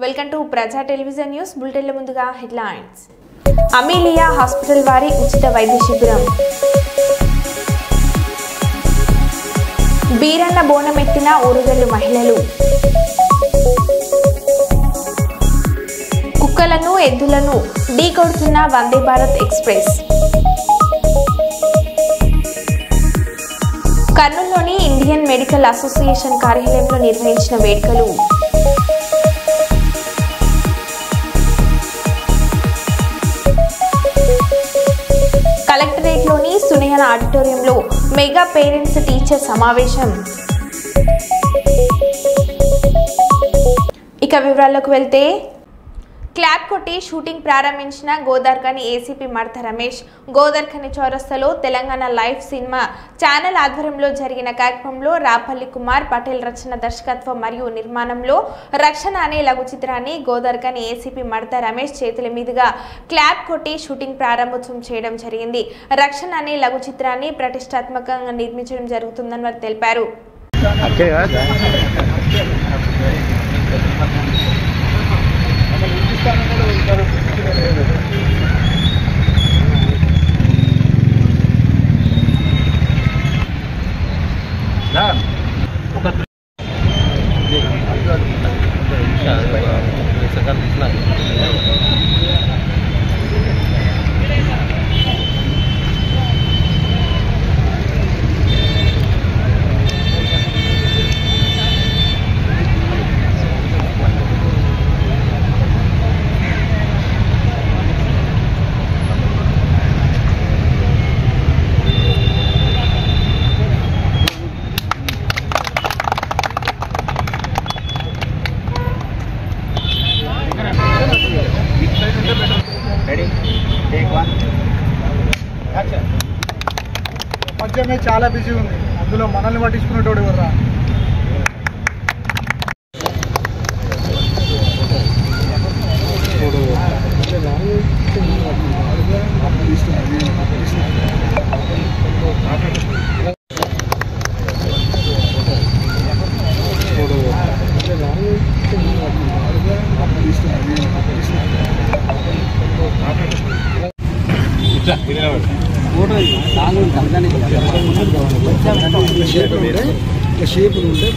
Welcome to ప్రజా television news బులెటిన్ల ముందుగా headlines. Amelia hospital వారి ఉచిత వైద్య శిబిరం. బీరన్న బోనం ఎత్తిన ఓరుగల్లు మహిళలు. కుక్కలను ఎద్దులను ఢీకొడుతున్న వందే భారత్ ఎక్స్ప్రెస్. కర్నూలులోని ఇండియన్ మెడికల్ అసోసియేషన్ కార్యాలయంలో నిర్వహించిన వేడుకలు. కలెక్టరేట్లోని సునయన ఆడిటోరియంలో మెగా పేరెంట్స్ టీచర్ సమావేశం. ఇక వివరాల్లోకి వెళ్తే, క్లాప్ కొట్టి షూటింగ్ ప్రారంభించిన గోదార్ఖని ఏసీపీ మడత రమేష్. గోదార్ఖని చౌరస్తాలో తెలంగాణ లైవ్ సినిమా ఛానల్ ఆధ్వర్యంలో జరిగిన కార్యక్రమంలో రాపల్లి కుమార్ పటేల్ రచన, దర్శకత్వం మరియు నిర్మాణంలో రక్షణ అనే లఘు చిత్రాన్ని గోదార్ఖని ఏసీపీ మడత రమేష్ చేతుల మీదుగా క్లాప్ కొట్టి షూటింగ్ ప్రారంభోత్సవం చేయడం జరిగింది. రక్షణ అనే లఘు చిత్రాన్ని ప్రతిష్టాత్మకంగా నిర్మించడం జరుగుతుందని వారు తెలిపారు. మధ్యమే చాలా బిజీ ఉంది, అందులో మనల్ని పట్టించుకునేటోడు ఎవరు? షేపులు ఉంటే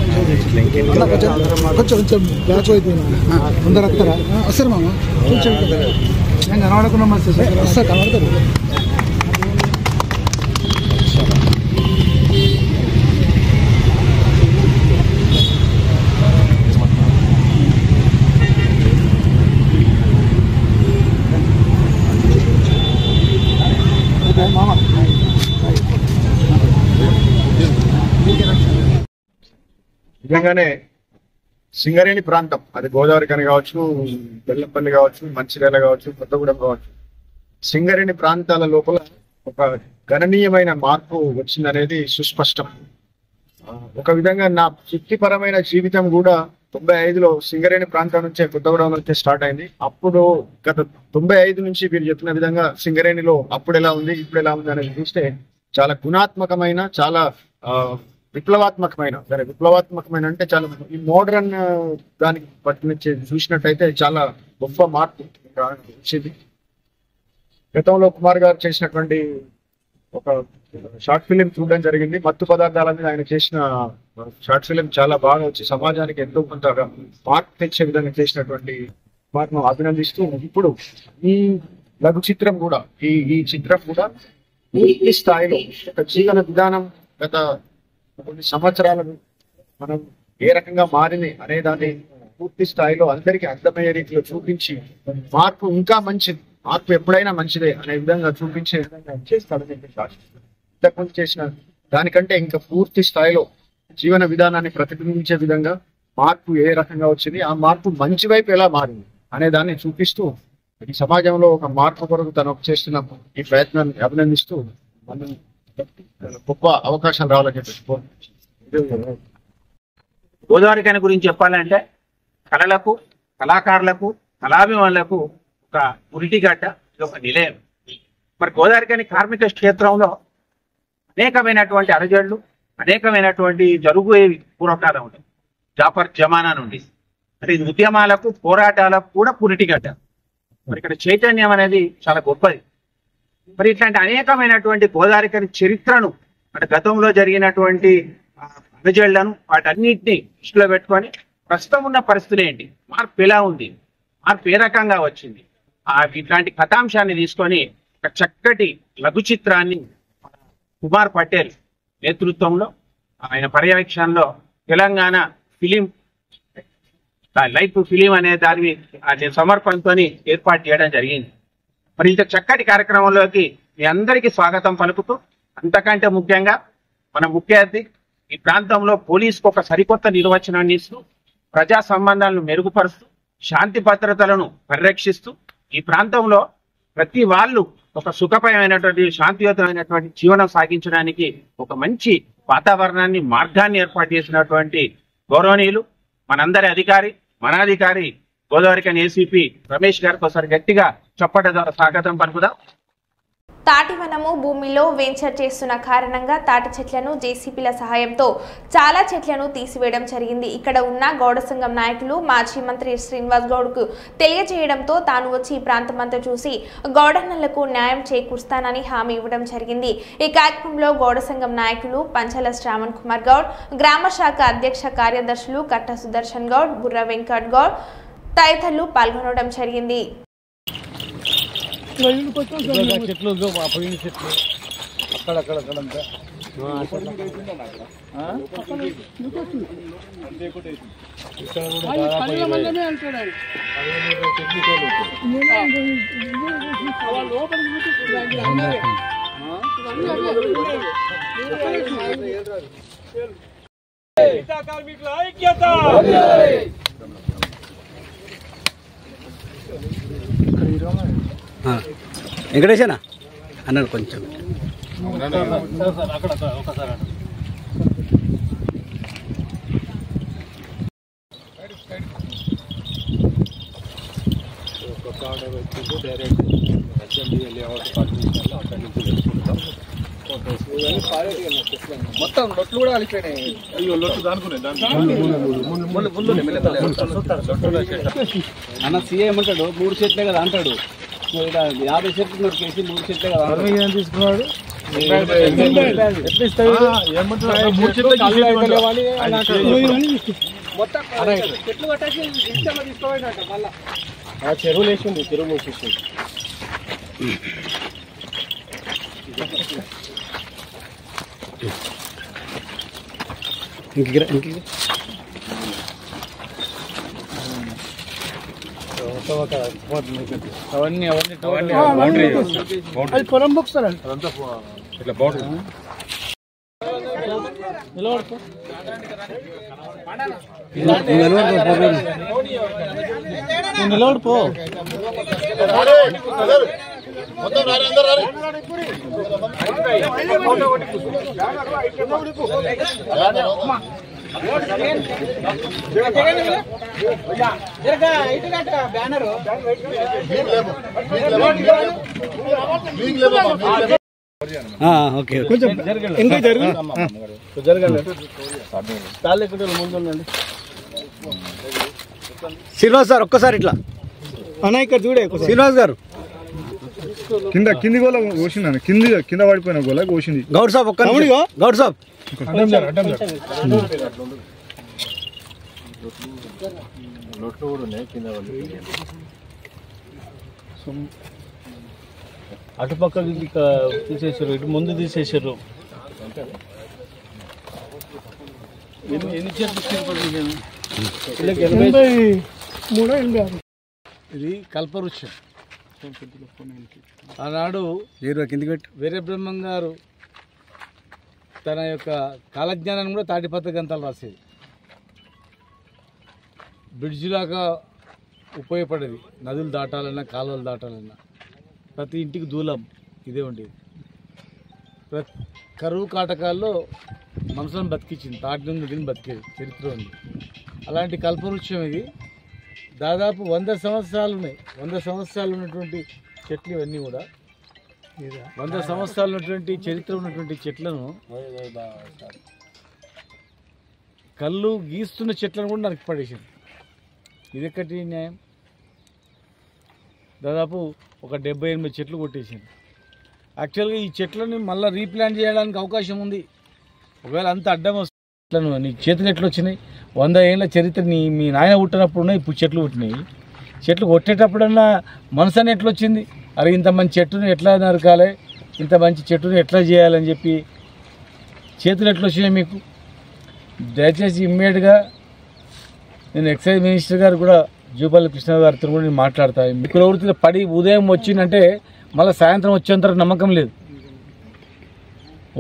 కొంచెం బ్యాచ్ అయిపోయినా అందరు వస్తారా? వస్తారు మామ, చూసాను కదా నేను కనబడకుండా వస్తారు, కనబడతారు. నిజంగానే సింగరేణి ప్రాంతం, అది గోదావరిఖని కావచ్చు, బెల్లంపల్లి కావచ్చు, మంచిర్యాల కావచ్చు, కొత్తగూడెం కావచ్చు, సింగరేణి ప్రాంతాల లోపల ఒక గణనీయమైన మార్పు వచ్చిందనేది సుస్పష్టం. ఒక విధంగా నా వృత్తిపరమైన జీవితం కూడా 95లో సింగరేణి ప్రాంతం నుంచే, కొత్తగూడెం నుంచే స్టార్ట్ అయింది. అప్పుడు గత 95 నుంచి మీరు చెప్పిన విధంగా సింగరేణిలో అప్పుడు ఎలా ఉంది, ఇప్పుడు ఎలా ఉంది అనేది చూస్తే చాలా గుణాత్మకమైన, చాలా విప్లవాత్మకమైన అంటే చాలా ఈ మోడర్న్ దానికి పట్టిన చూసినట్టయితే చాలా గొప్ప మార్పు వచ్చింది. గతంలో కుమార్ గారు చేసినటువంటి ఒక షార్ట్ ఫిలిం చూడడం జరిగింది. మత్తు పదార్థాల మీద ఆయన చేసిన షార్ట్ ఫిలిం చాలా బాగా వచ్చి సమాజానికి ఎంతో కొంత మార్పు తెచ్చే విధంగా చేసినటువంటి మార్పును అభినందిస్తూ, ఇప్పుడు ఈ లఘు చిత్రం కూడా ఈ చిత్రం కూడా పూర్తి స్థాయిలో ఒక జీవన విధానం గత కొన్ని సంవత్సరాలను మనం ఏ రకంగా మారింది అనే దాన్ని పూర్తి స్థాయిలో అందరికీ అర్థమయ్యే రీతిలో చూపించి, మార్పు ఇంకా మంచిది, మార్పు ఎప్పుడైనా మంచిదే అనే విధంగా చూపించే విధంగా చేస్తాడని చెప్పి ఆశిస్తున్నాను. ఇంతకుముందు చేసిన దానికంటే ఇంకా పూర్తి స్థాయిలో జీవన విధానాన్ని ప్రతిబింబించే విధంగా మార్పు ఏ రకంగా వచ్చింది, ఆ మార్పు మంచి వైపు ఎలా మారింది అనే దాన్ని చూపిస్తూ, ఈ సమాజంలో ఒక మార్పు కొరకు తను చేస్తున్న ఈ ప్రయత్నాన్ని అభినందిస్తూ మనం గొప్ప అవకాశం రావాలని చెప్పి. గోదావరిఖని గురించి చెప్పాలంటే కళలకు, కళాకారులకు, కళాభిమానులకు ఒక ఉరిటిగడ్డ, ఇది ఒక నిలయం. మరి గోదావరిఖని కార్మిక క్షేత్రంలో అనేకమైనటువంటి అరజడులు, అనేకమైనటువంటి జరుగుయేవి పూర్వకాలం ఉంటాయి. జాఫర్ జమానా నుండి మరి ఇది ఉద్యమాలకు పోరాటాలకు కూడా పురిటిగడ్డ. మరి ఇక్కడ చైతన్యం అనేది చాలా గొప్పది. మరి ఇట్లాంటి అనేకమైనటువంటి గోదావరికని చరిత్రను అంటే గతంలో జరిగినటువంటి అలజడులను వాటన్నిటిని దృష్టిలో పెట్టుకొని ప్రస్తుతం ఉన్న పరిస్థితులు ఏంటి, మార్పు ఎలా ఉంది, మార్పు ఏ రకంగా వచ్చింది, ఇట్లాంటి కథాంశాన్ని తీసుకొని ఒక చక్కటి లఘు చిత్రాన్ని కుమార్ పటేల్ నేతృత్వంలో ఆయన పర్యవేక్షణలో తెలంగాణ ఫిలిం లైఫ్ ఫిలిం అనే దాని సమర్పణతో ఏర్పాటు చేయడం జరిగింది. మరి ఇంత చక్కటి కార్యక్రమంలోకి మీ అందరికీ స్వాగతం పలుకుతూ, అంతకంటే ముఖ్యంగా మన ముఖ్య అతిథి ఈ ప్రాంతంలో పోలీసుకు ఒక సరికొత్త నిర్వచనాన్ని ఇస్తూ ప్రజా సంబంధాలను మెరుగుపరుస్తూ శాంతి భద్రతలను పరిరక్షిస్తూ ఈ ప్రాంతంలో ప్రతి వాళ్ళు ఒక సుఖమయమైనటువంటి శాంతియుతమైనటువంటి జీవనం సాగించడానికి ఒక మంచి వాతావరణాన్ని మార్గాన్ని ఏర్పాటు చేసినటువంటి గౌరవనీయులు మనందరి అధికారి మన అధికారి గోదావరికని ఏసీపీ రమేష్ గారికి ఒకసారి గట్టిగా చప్పట ద్వారా స్వాగతం పలుకుదాం. తాటివనము భూమిలో వెంచర్ చేస్తున్న కారణంగా తాటి చెట్లను జేసీబీల సహాయంతో చాలా చెట్లను తీసివేయడం జరిగింది. ఇక్కడ ఉన్న గౌడ సంఘం నాయకులు మాజీ మంత్రి శ్రీనివాస్ గౌడ్కు తెలియజేయడంతో తాను వచ్చి ఈ ప్రాంతమంతా చూసి గౌడన్నలకు న్యాయం చేకూరుస్తానని హామీ ఇవ్వడం జరిగింది. ఈ కార్యక్రమంలో గౌడ సంఘం నాయకులు పంచల శ్రావణ్ కుమార్ గౌడ్, గ్రామ శాఖ అధ్యక్ష కార్యదర్శులు కట్ట సుదర్శన్ గౌడ్, బుర్ర వెంకట్ గౌడ్ తదితరులు పాల్గొనడం జరిగింది. చెట్లు పోయిన చెట్లు అక్కడక్కడంతా వెంకటేశనా అన్నాడు కొంచెం మొత్తం లొట్లు కూడా అలిపోయినాయి. అన్న సీఏ ఏమంటాడు 3 చెట్లే కదా అంటాడు. 50 చెట్లు కేసి 3 చెట్లే కదా తీసుకున్నాడు. చెట్లు కట్టేసి తీసుకోవాలంట. మళ్ళా చెరువులు వేసింది, చెరువు మూసేసింది. అవన్నీ పొలం బుక్స్తారండి. నిలబడిపో. ఓకే కొంచెం ఇంకా జరగాలి. ముందు ఉండండి. శ్రీనివాస్ సార్ ఒక్కసారి ఇట్లా అన్న ఇక్కడ చూడే. శ్రీనివాస్ గారు కింది గోల కోసింది, కింద పడిపోయిన గోల కోసింది. గౌడ్ సాబ్ ఒక్క గౌడ్ సాబ్ అటుపక్క తీసేసారు, ఇటు ముందు తీసేసారు. ఎన్ని చెట్లు ఇది కల్పవృక్షం. ఆనాడు వీర బ్రహ్మం గారు తన యొక్క కాలజ్ఞానాన్ని కూడా తాటిపత్ర గ్రంథాలు రాసేది. బ్రిడ్జిలాగా ఉపయోగపడేది. నదులు దాటాలన్నా కాలువలు దాటాలన్నా ప్రతి ఇంటికి దూలం ఇదే ఉండేది. కరువు కాటకాల్లో మనుషులను బతికించింది. తాటి నుండి దీన్ని బతికేది చరిత్ర ఉంది. అలాంటి కల్పవృక్షం ఇది. దాదాపు 100 సంవత్సరాలు ఉన్నాయి. 100 సంవత్సరాలు ఉన్నటువంటి చెట్లు ఇవన్నీ కూడా. 100 సంవత్సరాలు ఉన్నటువంటి చరిత్ర ఉన్నటువంటి చెట్లను కళ్ళు గీస్తున్న చెట్లను కూడా నరికి పడేసింది. ఇది ఎక్కడి న్యాయం? దాదాపు ఒక 78 చెట్లు కొట్టేసింది. యాక్చువల్గా ఈ చెట్లను మళ్ళీ రీప్లాంట్ చేయడానికి అవకాశం ఉంది. ఒకవేళ అంత అడ్డం వస్తే నీ చేతులు ఎట్లా వచ్చినాయి? 100 ఏళ్ళ చరిత్ర మీ నాయన పుట్టినప్పుడు ఇప్పుడు చెట్లు పుట్టినాయి. చెట్లు కొట్టేటప్పుడన్నా మనసు అని ఎట్లా వచ్చింది? అరే ఇంత మంచి చెట్టును ఎట్లా నరకాలి, ఇంత మంచి చెట్టును ఎట్లా చేయాలని చెప్పి చేతులు ఎట్లా వచ్చినాయి మీకు? దయచేసి ఇమ్మీడియట్గా నేను ఎక్సైజ్ మినిస్టర్ గారు కూడా జూపల్లి కృష్ణ గారితో కూడా నేను మాట్లాడతాను. మీ ప్రవృత్తిలో పడి ఉదయం వచ్చిందంటే మళ్ళీ సాయంత్రం వచ్చేంత నమ్మకం లేదు.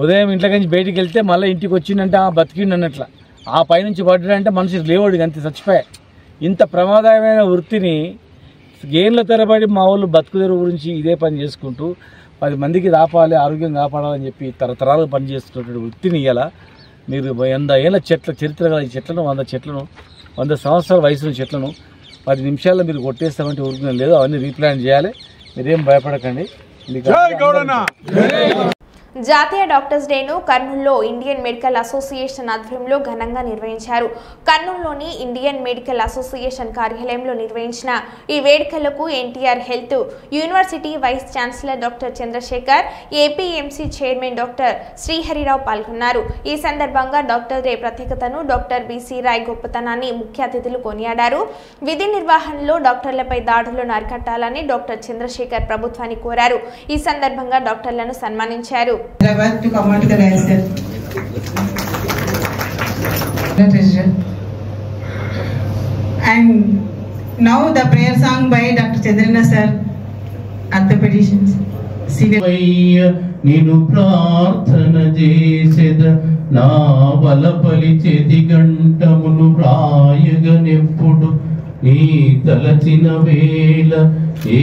ఉదయం ఇంట్లోకి బయటికి వెళ్తే మళ్ళీ ఇంటికి వచ్చిందంటే బతికిండు అన్నట్ల. ఆ పైనుంచి పడ్డాడంటే మనిషి లేవాడు, అంతే చచ్చిపోయాయి. ఇంత ప్రమాదమైన వృత్తిని గేన్ల తరబడి మా వాళ్ళు బతుకుదెరువు గురించి ఇదే పని చేసుకుంటూ 10 మందికి రాపాలి, ఆరోగ్యం కాపాడాలని చెప్పి తరతరాలు పనిచేస్తున్నటువంటి వృత్తిని ఇలా మీరు 100 ఏళ్ళ చరిత్ర గల ఈ చెట్లను 100 చెట్లను 100 సంవత్సరాల వయసున్న చెట్లను 10 నిమిషాల్లో మీరు కొట్టేస్తామంటే ఊరుకునే లేదు. అవన్నీ రీప్లాంట్ చేయాలి. మీరేం భయపడకండి. జాతీయ డాక్టర్స్ డేను కర్నూలులో ఇండియన్ మెడికల్ అసోసియేషన్ ఆధ్వర్యంలో ఘనంగా నిర్వహించారు. కర్నూలులోని ఇండియన్ మెడికల్ అసోసియేషన్ కార్యాలయంలో నిర్వహించిన ఈ వేడుకలకు NTR health university vice chancellor doctor Chandrasekhar, APMC chairman doctor Sriharirao పాల్గొన్నారు. ఈ సందర్భంగా డాక్టర్ డే ప్రత్యేకతను, డాక్టర్ బీసీ రాయ్ గొప్పతనాన్ని ముఖ్య అతిథులు కొనియాడారు. విధి నిర్వహణలో డాక్టర్లపై దాడులను అరికట్టాలని డాక్టర్ చంద్రశేఖర్ ప్రభుత్వాన్ని కోరారు. ఈ సందర్భంగా డాక్టర్లను సన్మానించారు. To come on to the dais, sir. And now the prayer song by Dr. Chandrina sir, orthopedicians. నేను ప్రార్థన చేసేద నా బలపలి చేతి గంటమును ప్రాయగనెప్పుడు నీ తలచిన వేళ ఏ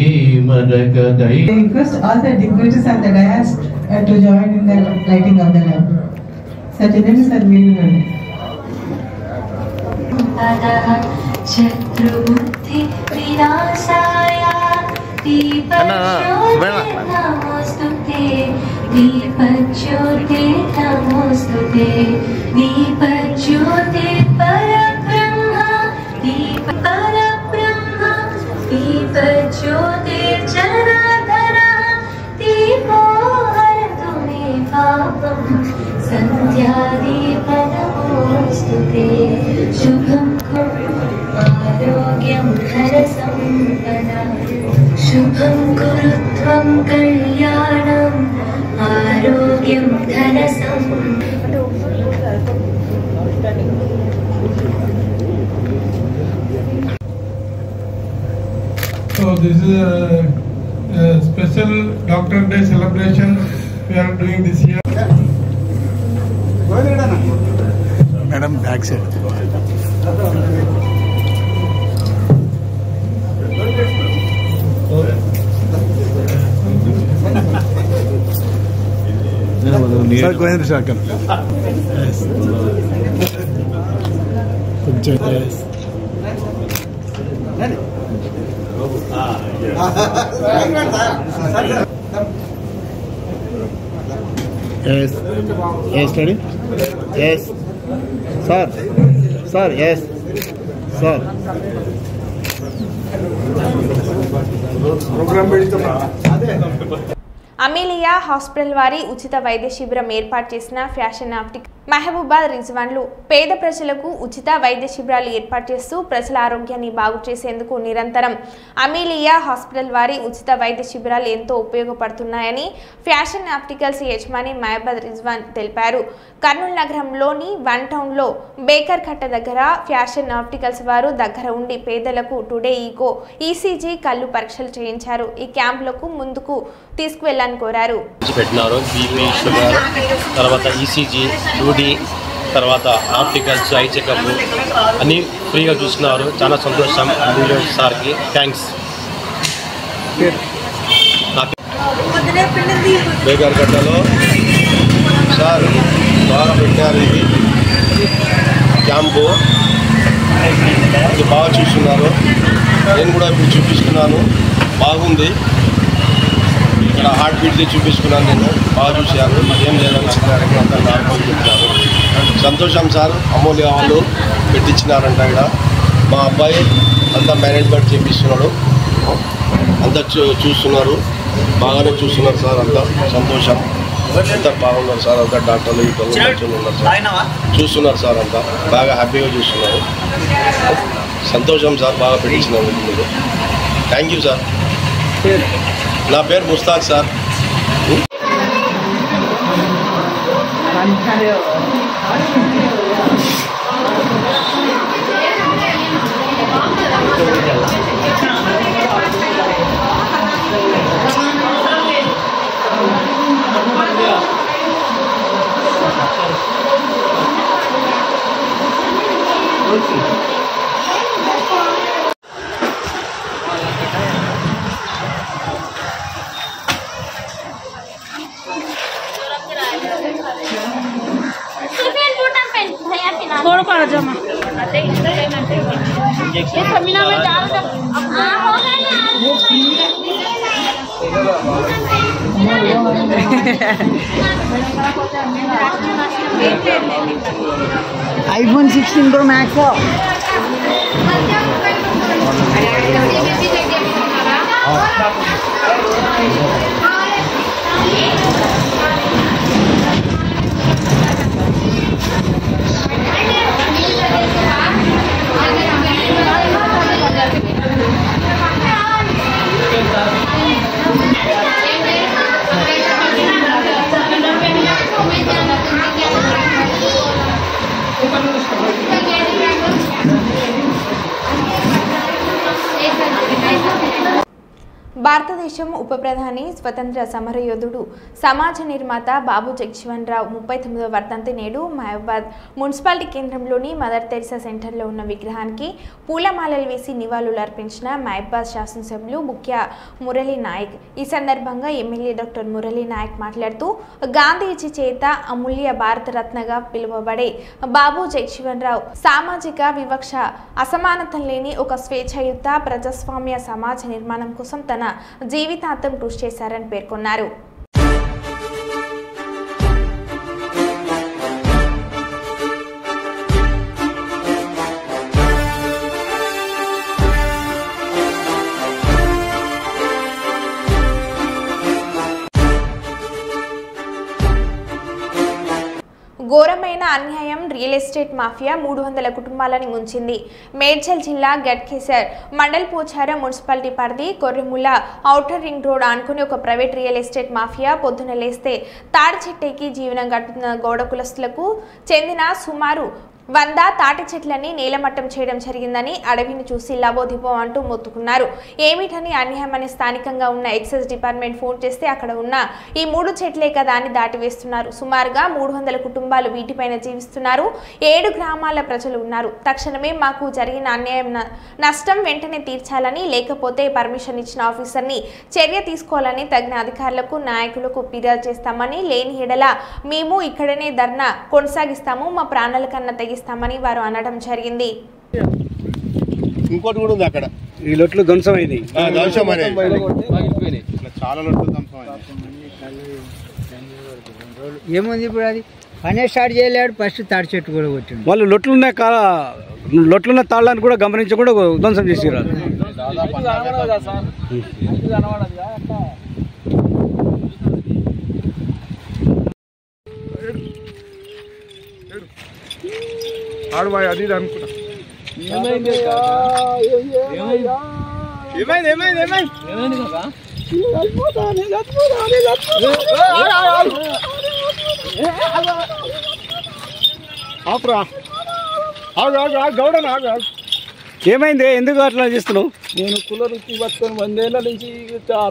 మరగదై. I request all the dignitaries and the dais to join in the lighting of the lamp. Sir, Chandrina sir, meeting. शत्रुबुद्धि विनाशाय दीपज्योते दीपज्योते नमोस्तुते दीपज्योते परब्रह्म दीप परब्रह्म दीपज्योते जनार्दन दीपो हरतु मे पापं सन्ध्यादीपनमोस्तुते शुभं आरोग्यं धनसम्पदा शुभं कुरु त्वं कल्याणम् आरोग्यं धनसम्पदा. So this is a special Doctor Day celebration we are doing this year. Madam, back side. Sir, go ahead, sir. Yes. Yes. Yes. Yes, study. Yes. Sir. Sir, yes. Sir. Amelia hospital వారి ఉచిత వైద్య శిబిరం ఏర్పాటు చేసిన fashion optic Mahabubabad రిజ్వాన్లు పేద ప్రజలకు ఉచిత వైద్య శిబిరాలు ఏర్పాటు చేస్తూ ప్రజల ఆరోగ్యాన్ని బాగు చేసేందుకు నిరంతరం అమీలియా హాస్పిటల్ వారి ఉచిత వైద్య శిబిరాలు ఎంతో ఉపయోగపడుతున్నాయని ఫ్యాషన్ ఆప్టికల్స్ యజమాని మహబూబాద్ రిజ్వాన్ తెలిపారు. కర్నూలు నగరంలోని వన్ టౌన్లో బేకర్ కట్ట దగ్గర ఫ్యాషన్ ఆప్టికల్స్ వారు దగ్గర ఉండి పేదలకు టుడే ఈగో ఈసీజీ కళ్ళు పరీక్షలు చేయించారు. ఈ క్యాంపులకు ముందుకు తీసుకువెళ్ళాలని కోరారు. తర్వాత ఈసీజీ, యూడి, తర్వాత ఆప్టికల్స్, ఐ చెకప్ అన్నీ ఫ్రీగా చూస్తున్నారు. చాలా సంతోషం. సార్కి థ్యాంక్స్. బేకర్ కట్టలో సార్ బాగా పెట్టారు. ఇది క్యాంపు బాగా చూస్తున్నారు. నేను కూడా ఇప్పుడు చూపిస్తున్నాను, బాగుంది. ఇక్కడ హార్ట్ బీట్ది చూపించుకున్నాను, నేను బాగా చూశాను. ఏం లేదని చెప్పారు, అంతా నార్మల్ చెప్పారు. సంతోషం సార్. అమూల్య వాళ్ళు పెట్టించినారంట. ఇక్కడ మా అబ్బాయి అంతా మేనేజ్మెంట్ చేపిస్తున్నాడు, అంతా చూస్తున్నారు, బాగానే చూస్తున్నారు సార్. అంతా సంతోషం, అంతా బాగున్నారు సార్. అంతా డాక్టర్లు మంచిగా ఉన్నారు సార్, చూస్తున్నారు సార్. అంతా బాగా హ్యాపీగా చూస్తున్నారు. సంతోషం సార్, బాగా పెట్టించినారు మీరు. Thank you sir. నా పేరు ముస్తాక్ సార్. थोड़ा पड़ा जमा ये समीना में डाल दो हो iPhone 16 Pro Max భారతదేశం ఉప ప్రధాని స్వతంత్ర సమరయోధుడు సమాజ నిర్మాత బాబు జగజీవన్ రావు 39వ వర్ధంతి నేడు మహబూబాద్ మున్సిపాలిటీ కేంద్రంలోని మదర్ తెరిసా సెంటర్లో ఉన్న విగ్రహానికి పూలమాలలు వేసి నివాళులు అర్పించిన మహబూబాద్ శాసనసభ్యులు ముఖ్య మురళీ నాయక్. ఈ సందర్భంగా ఎమ్మెల్యే డాక్టర్ మురళీ నాయక్ మాట్లాడుతూ గాంధీజీ చేత అమూల్య భారతరత్నగా పిలువబడే బాబు జగజీవన్ రావు సామాజిక వివక్ష అసమానత లేని ఒక స్వేచ్ఛాయుత ప్రజాస్వామ్య సమాజ నిర్మాణం కోసం తన జీవితాంతం కృషి చేశారని పేర్కొన్నారు. ఘోరమైన అన్యాయం రియల్ ఎస్టేట్ మాఫియా 300 కుటుంబాలని ముంచింది. మేడ్చల్ జిల్లా గట్కేసర్ మండల్ పోచారం మున్సిపాలిటీ పరిధి కొర్రెముల ఔటర్ రింగ్ రోడ్ ఆనుకుని ఒక ప్రైవేట్ రియల్ ఎస్టేట్ మాఫియా పొద్దున లేస్తే తాడి చెట్టెక్కి జీవనం గడుపుతున్న గౌడ కులస్తులకు చెందిన సుమారు 100 తాటి చెట్లని నేలమట్టం చేయడం జరిగిందని అడవిని చూసి లబోదిబో అంటూ మొత్తుకున్నారు. ఏమిటని అన్యాయమని స్థానికంగా ఉన్న ఎక్సైజ్ డిపార్ట్మెంట్ ఫోన్ చేస్తే అక్కడ ఉన్న ఈ 3 చెట్లే కదా అని దాటివేస్తున్నారు. సుమారుగా 300 కుటుంబాలు వీటిపైన జీవిస్తున్నారు. 7 గ్రామాల ప్రజలు ఉన్నారు. తక్షణమే మాకు జరిగిన అన్యాయం నష్టం వెంటనే తీర్చాలని, లేకపోతే పర్మిషన్ ఇచ్చిన ఆఫీసర్ని చర్య తీసుకోవాలని తగిన అధికారులకు నాయకులకు ఫిర్యాదు చేస్తామని, లేని ఎడల మేము ఇక్కడనే ధర్నా కొనసాగిస్తాము, మా ప్రాణాల కన్నా తెగిస్తామని వారు అనడం జరిగింది. ఇంకోటి కూడా ఉంది అక్కడ, ఈ లొట్లు ధ్వంసమైంది, చాలా లొట్లు ధ్వంసమైంది. ఏముంది ఇప్పుడు అది పనే స్టార్ట్ చేయలేడు, ఫస్ట్ తాడి చెట్టు కూడా కొట్టిండు. వాళ్ళు లొట్లున్న తాళ్ళని కూడా గమనించకుండా ధ్వంసం చేసిరారు. ఆడవాయి అది అనుకున్నా ఏమైంది, ఎందుకు అట్లా చేస్తున్నావు? నేను కుల వృత్తి పట్టుకొని 100 ఏళ్ళ నుంచి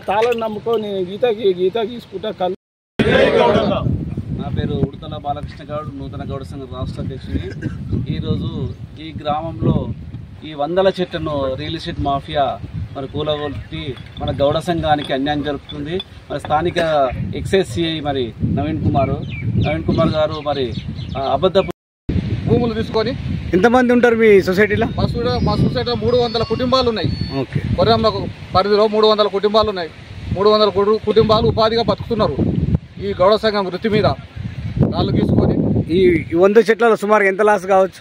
తాళం నమ్ముకొని గీత గీసుకుంటా కళ్ళు. నా పేరు ఉడతల బాలకృష్ణ గౌడ్, నూతన గౌడ సంఘ రాష్ట్ర అధ్యక్షుని. ఈరోజు ఈ గ్రామంలో ఈ 100 చెట్లను రియల్ ఎస్టేట్ మాఫియా మరి కూలగొట్టి మన గౌడ సంఘానికి అన్యాయం జరుగుతుంది. మరి స్థానిక ఎక్సైజ్ సిఐ మరి నవీన్ కుమార్ గారు మరి అబద్ధ భూములు తీసుకొని. ఎంతమంది ఉంటారు మీ సొసైటీలో? మా సొసైటీలో 300 కుటుంబాలు ఉన్నాయి. ఓకే, కొర్రెంల పరిధిలో 300 కుటుంబాలు ఉన్నాయి. 300 కుటుంబాలు ఉపాధిగా బతుకుతున్నారు ఈ గౌడ సంఘం వృత్తి మీద. వాళ్ళు తీసుకొని ఈ 100 చెట్లలో సుమారు ఎంత లాస్ కావచ్చు?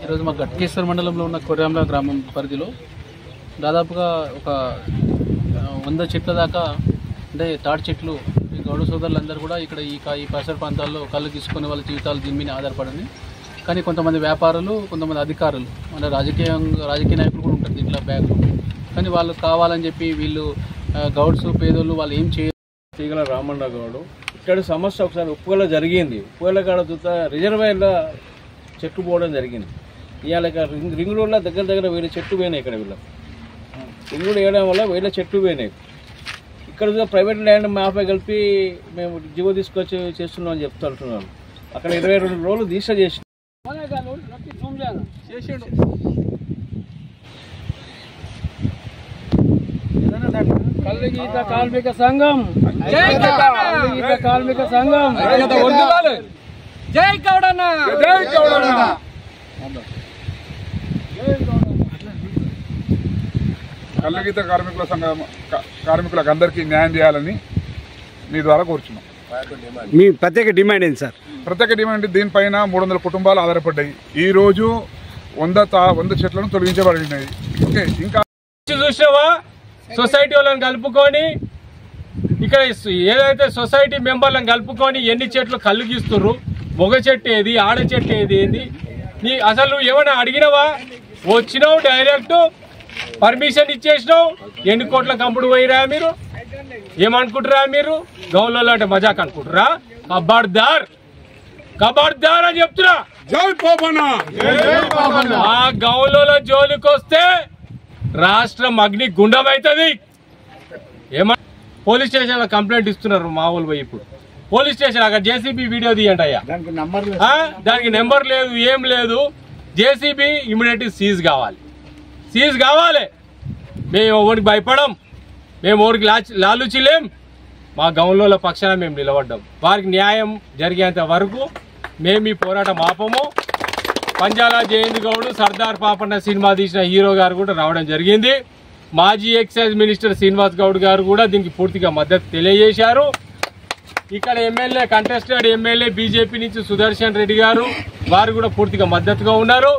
ఈరోజు మా గట్కేశ్వర మండలంలో ఉన్న కొర్రాంల గ్రామం పరిధిలో దాదాపుగా ఒక 100 చెట్ల దాకా అంటే తాటి చెట్లు ఈ గౌడ సోదరులందరూ కూడా ఇక్కడ ఈ పరిసర ప్రాంతాల్లో కళ్ళు తీసుకునే వాళ్ళ జీవితాలు దీని మీద ఆధారపడింది. కానీ కొంతమంది వ్యాపారులు, కొంతమంది అధికారులు అంటే రాజకీయ నాయకులు కూడా ఉంటారు దీంట్లో బ్యాగ్. కానీ వాళ్ళు కావాలని చెప్పి వీళ్ళు గౌడ్స్ పేదోళ్ళు వాళ్ళు ఏం చేయాలి. తీగల రామన్న గౌడు ఇక్కడ సమస్య ఒకసారి ఉప్పుగల జరిగింది. ఉప్పుగల కాడ చూత రిజర్వాయర్లో చెట్టు పోవడం జరిగింది. ఇవాళ రింగ్ రోడ్లో దగ్గర వేరే చెట్టు పోయినాయి. ఇక్కడ వీళ్ళకి రింగ్ రోడ్ వేయడం వల్ల వేరే చెట్టు పోయినాయి. ఇక్కడ ప్రైవేట్ ల్యాండ్ మాపై కలిపి మేము జీవో తీసుకొచ్చి చేస్తున్నాం అని చెప్తుంటున్నాను. అక్కడ 22 రోజులు దీక్ష చేసి కల్లుగీత కార్మిక సంఘం కార్మిక సంఘం జై గౌడన్న జై గౌడన్న. కల్లుగీత కార్మికులకు అందరికీ న్యాయం చేయాలని మీ ద్వారా కోరుచున్నాం. మీ ప్రత్యేక డిమాండ్ ఏంటి సార్? ప్రత్యేక డిమాండ్ దీనిపైన 300 కుటుంబాలు ఆధారపడ్డాయి. ఈ రోజు 100 చెట్లను తొలగించబడినాయి. ఓకే, ఇంకా చూసావా సొసైటీ వాళ్ళని కలుపుకొని ఇక్కడ ఏదైతే సొసైటీ మెంబర్లను కలుపుకొని ఎన్ని చెట్లు కలుగిస్తుర్రు, మొగ చెట్టు ఏది, ఆడ చెట్టు ఏది, ఏంది నీ అసలు నువ్వు ఏమైనా అడిగినవా? వచ్చినావు డైరెక్ట్ పర్మిషన్ ఇచ్చేసినావు. ఎన్ని కోట్ల కంపుడు పోయిరా మీరు? ఏమనుకుంటురా మీరు? గౌన్లలో అంటే మజాక్ అనుకుంటురా? కబార్దార్ అని చెప్తున్నా. ఆ గౌన్లలో జోలికి వస్తే రాష్ట్రం అగ్ని గుండం అవుతుంది. ఏమన్నా పోలీస్ స్టేషన్ లో కంప్లైంట్ ఇస్తున్నారు మా వాళ్ళు పోయి. ఇప్పుడు పోలీస్ స్టేషన్ అక్కడ జేసీబీ వీడియో తీయండి అయ్యా. దానికి నెంబర్ లేదు, ఏం లేదు. జేసీబీ ఇమీడియట్ సీజ్ కావాలి. మేము ఎవరికి భయపడం, మేము ఎవరికి లాలుచిలేం. మా గౌన్ల పక్షాన మేము నిలబడ్డాం. వారికి న్యాయం జరిగేంత వరకు మేము ఈ పోరాటం ఆపము. పంజాల జయంతి గౌడ్, సర్దార్ పాపన్న సినిమా తీసిన హీరో గారు కూడా రావడం జరిగింది. మాజీ ఎక్సైజ్ మినిస్టర్ శ్రీనివాస్ గౌడ్ గారు కూడా దీనికి పూర్తిగా మద్దతు తెలియజేశారు. ఇక్కడ కంటెస్టెడ్ ఎమ్మెల్యే బీజేపీ నుంచి సుదర్శన్ రెడ్డి గారు వారు కూడా పూర్తిగా మద్దతుగా ఉన్నారు.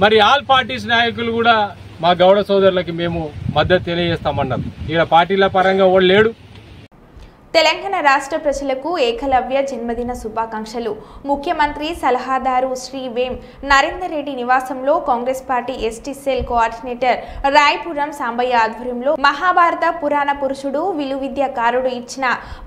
మరి ఆల్ పార్టీస్ నాయకులు కూడా మా గౌడ సోదరులకి మేము మద్దతు తెలియజేస్తామన్నారు. ఇక్కడ పార్టీల పరంగా వాళ్ళు లేడు. తెలంగాణ రాష్ట్ర ప్రజలకు ఏకలవ్య జన్మదిన శుభాకాంక్షలు. ముఖ్యమంత్రి సలహాదారు శ్రీ వేం నరేందర్ రెడ్డి నివాసంలో Congress party ST cell coordinator Rayapuram Sambaiah ఆధ్వర్యంలో మహాభారత పురాణ పురుషుడు విలువిద్యాకారుడు ఇచ్చిన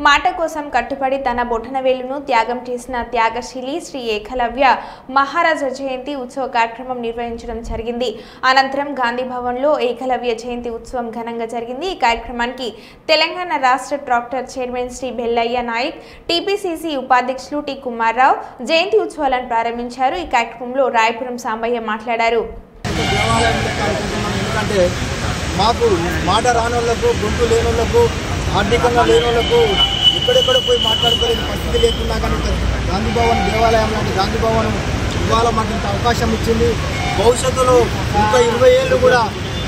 మాట కోసం కట్టుబడి తన బొటనవేలును త్యాగం చేసిన త్యాగశీలి శ్రీ ఏకలవ్య మహారాజా జయంతి ఉత్సవ కార్యక్రమం నిర్వహించడం జరిగింది. అనంతరం గాంధీ భవన్లో ఏకలవ్య జయంతి ఉత్సవం ఘనంగా జరిగింది. ఈ కార్యక్రమానికి తెలంగాణ రాష్ట్ర tractor chairman Shri Bellaiah Naik, TPCC ఉపాధ్యక్షులు టి కుమార్రావు జయంతి ఉత్సవాలను ప్రారంభించారు. ఈ కార్యక్రమంలో రాయపురం సాంబయ్య మాట్లాడారు. ఎందుకంటే మాకు మాట రానోళ్లకు, గొంతు లేనోళ్లకు, ఆర్థికంగా లేనోళ్లకు ఎక్కడెక్కడ పోయి మాట్లాడుకోలేని పరిస్థితి లేకున్నా కానీ గాంధీ భవన్ దేవాలయం లాంటి గాంధీ భవన్ ఇవాళ మాకు ఇంత అవకాశం ఇచ్చింది. భవిష్యత్తులో ఇంకా 20 ఏళ్ళు కూడా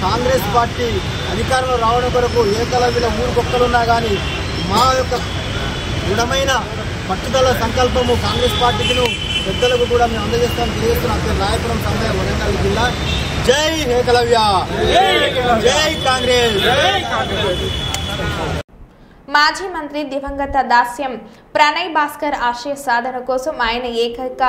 కాంగ్రెస్ పార్టీ అధికారంలో రావడం కొరకు ఏకలవ్యుల ఊరికొక్కలున్నా కానీ మా యొక్క దృఢమైన పట్టుదల సంకల్పము కాంగ్రెస్ పార్టీకి పెద్దలకు కూడా మేము అందజేస్తామని తెలియజేస్తున్నాం. రాయపురం సాంబయ్య, వరంగల్ జిల్లా. జై ఏకలవ్య, జై కాంగ్రెస్. మాజీ మంత్రి దివంగత దాస్యం ప్రణయ్ భాస్కర్ ఆశయ సాధన కోసం ఆయన ఏకైక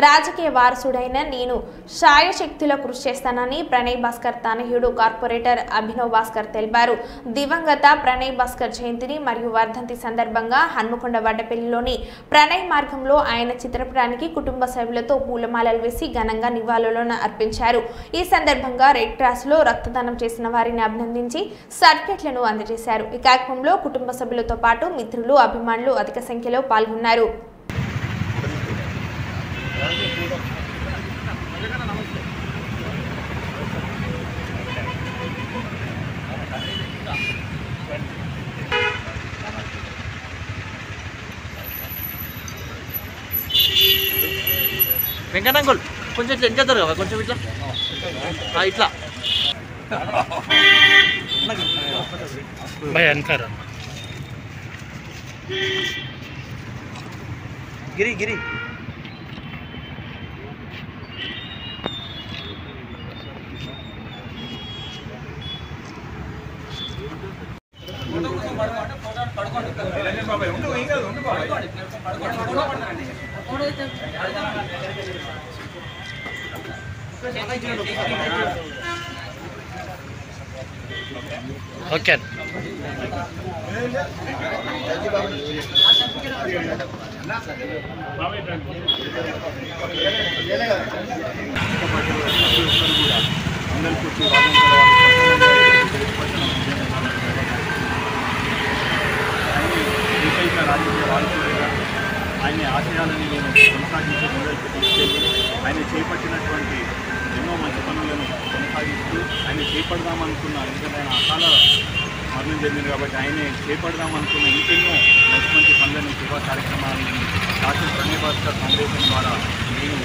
రాజకీయ వారసుడైన నేను శాయశక్తుల కృషి చేస్తానని ప్రణయ్ భాస్కర్ తనయుడు కార్పొరేటర్ అభినవ్ భాస్కర్ తెలిపారు. దివంగత ప్రణయ్ భాస్కర్ జయంతిని మరియు వర్ధంతి సందర్భంగా హన్మకొండ వడ్డపల్లిలోని ప్రణయ్ మార్గంలో ఆయన చిత్రపటానికి కుటుంబ సభ్యులతో పూలమాలలు వేసి ఘనంగా నివాళులను అర్పించారు. ఈ సందర్భంగా రెడ్ క్రాస్లో రక్తదానం చేసిన వారిని అభినందించి సర్టిఫికెట్లను అందజేశారు. ఈ కార్యక్రమంలో కుటుంబ సభ్యులతో పాటు మిత్రులు, అభిమానులు అధిక సంఖ్యలో పాల్గొన్నారు. వెంకటంకుల్ కొంచెం ఇట్లా ఎంచేస్తారు కదా, కొంచెం ఇట్లా ఇట్లా అంటారా గిరి గిరి ఓకే ఆయన ఆశయాలని నేను కొనసాగించే ముందరికి తీసుకెళ్ళి ఆయన చేపట్టినటువంటి ఎన్నో మంచి పనులను కొనసాగిస్తూ ఆయన చేపడదామనుకున్న ఎందుకంటే ఆయన అకాల మరణం జరిగింది కాబట్టి ఆయన చేపడదామనుకున్న ఇంకెన్నో మంచి మంచి పనులను సేవా కార్యక్రమాలను డాక్టర్ ప్రణయ్ భాస్కర్ ఫౌండేషన్ ద్వారా నేను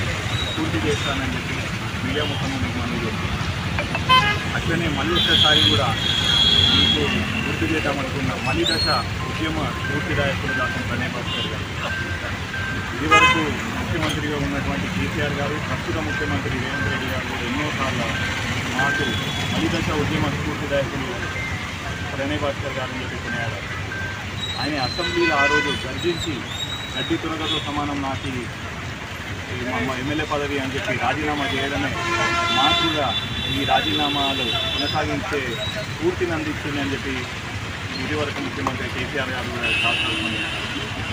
పూర్తి చేస్తానని చెప్పి మీడియా ముఖంగా మీకు మనం చేస్తున్నాను. అట్లనే మళ్ళీ ఒక్కసారి కూడా మీకు గుర్తు చేద్దామనుకున్న మలి దశ ఉద్యమ స్ఫూర్తిదాయకుడు డాక్టర్ ప్రణయ్ భాస్కర్ గారు. ఇది వరకు ముఖ్యమంత్రిగా ఉన్నటువంటి కేసీఆర్ గారు, ప్రస్తుత ముఖ్యమంత్రి రేవంత్ రెడ్డి గారు కూడా ఎన్నోసార్లు మాకు మలి దశ ఉద్యమ స్ఫూర్తిదాయకుడు ప్రణయ్ భాస్కర్ గారు అని చెప్పి కొనియాడారు. ఆయన అసెంబ్లీలో ఆ రోజు గర్జించి గడ్డి తునగతో సమానం నాకు మా ఎమ్మెల్యే పదవి అని చెప్పి రాజీనామా చేయడమే మాకు కూడా ఈ రాజీనామాలు కొనసాగించే స్ఫూర్తిని అందిస్తుంది అని చెప్పి ఇదివరకు ముఖ్యమంత్రి కేసీఆర్ గారు కూడా శాస్త్రం.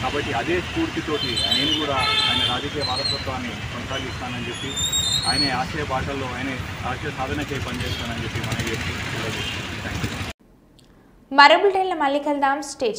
కాబట్టి అదే స్ఫూర్తితోటి నేను కూడా ఆయన రాజకీయ వారసత్వాన్ని కొనసాగిస్తానని చెప్పి ఆయన ఆశయ బాటల్లో ఆయన ఆశయ సాధనకే పనిచేస్తానని చెప్పి మనం చేసి మరో బులెటిన్లో మళ్ళీ కలుద్దాం. స్టేజ్